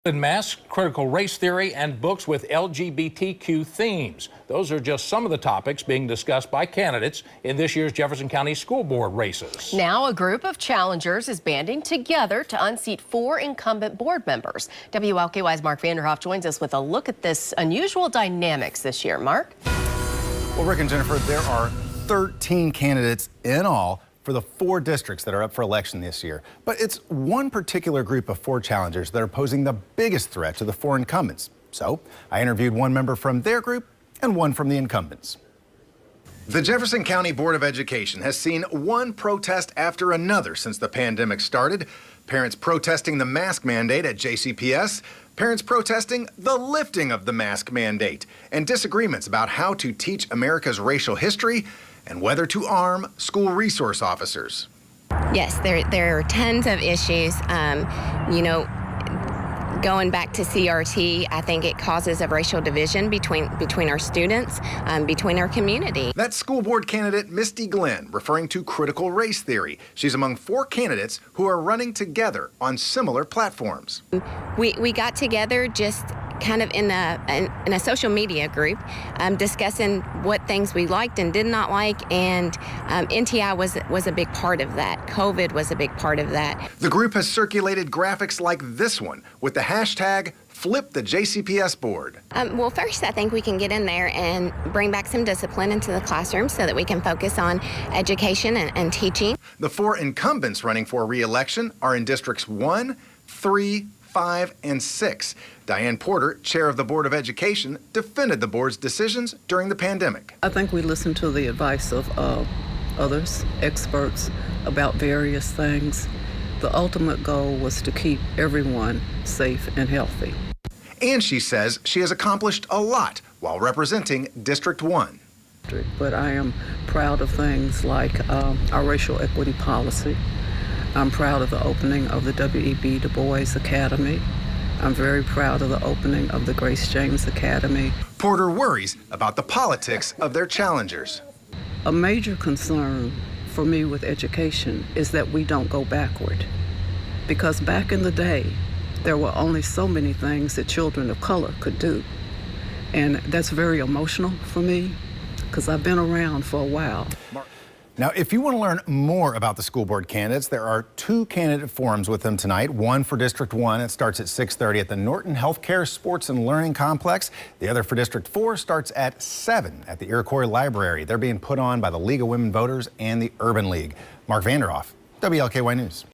Masks, critical race theory, and books with LGBTQ themes. Those are just some of the topics being discussed by candidates in this year's Jefferson County School Board races. Now a group of challengers is banding together to unseat 4 incumbent board members. WLKY's Mark Vanderhoff joins us with a look at this unusual dynamics this year. Mark? Well, Rick and Jennifer, there are 13 candidates in all for the 4 districts that are up for election this year. But it's one particular group of 4 challengers that are posing the biggest threat to the 4 incumbents. So I interviewed one member from their group and one from the incumbents. The Jefferson County Board of Education has seen one protest after another since the pandemic started. Parents protesting the mask mandate at JCPS, parents protesting the lifting of the mask mandate, and disagreements about how to teach America's racial history and whether to arm school resource officers. Yes, there are tons of issues. Going back to CRT, I think it causes a racial division between our students, between our community. That's school board candidate Misty Glenn referring to critical race theory. She's among 4 candidates who are running together on similar platforms. We got together just kind of in a social media group, discussing what things we liked and did not like, and NTI was a big part of that. COVID was a big part of that. The group has circulated graphics like this one with the hashtag #FlipTheJCPS board. Well, first, I think we can get in there and bring back some discipline into the classroom so that we can focus on education and teaching. The 4 incumbents running for re-election are in districts 1, 3, 5, and 6. Diane Porter, chair of the Board of Education, defended the board's decisions during the pandemic. I think we listened to the advice of others, experts, about various things. The ultimate goal was to keep everyone safe and healthy. And she says she has accomplished a lot while representing District 1. But I am proud of things like our racial equity policy. I'm proud of the opening of the W.E.B. Du Bois Academy. I'm very proud of the opening of the Grace James Academy. Porter worries about the politics of their challengers. A major concern for me with education is that we don't go backward. Because back in the day, there were only so many things that children of color could do. And that's very emotional for me, because I've been around for a while. Now, if you want to learn more about the school board candidates, there are 2 candidate forums with them tonight. One for District 1, it starts at 6:30 at the Norton Healthcare Sports and Learning Complex. The other for District 4 starts at 7 at the Iroquois Library. They're being put on by the League of Women Voters and the Urban League. Mark Vanderhoff, WLKY News.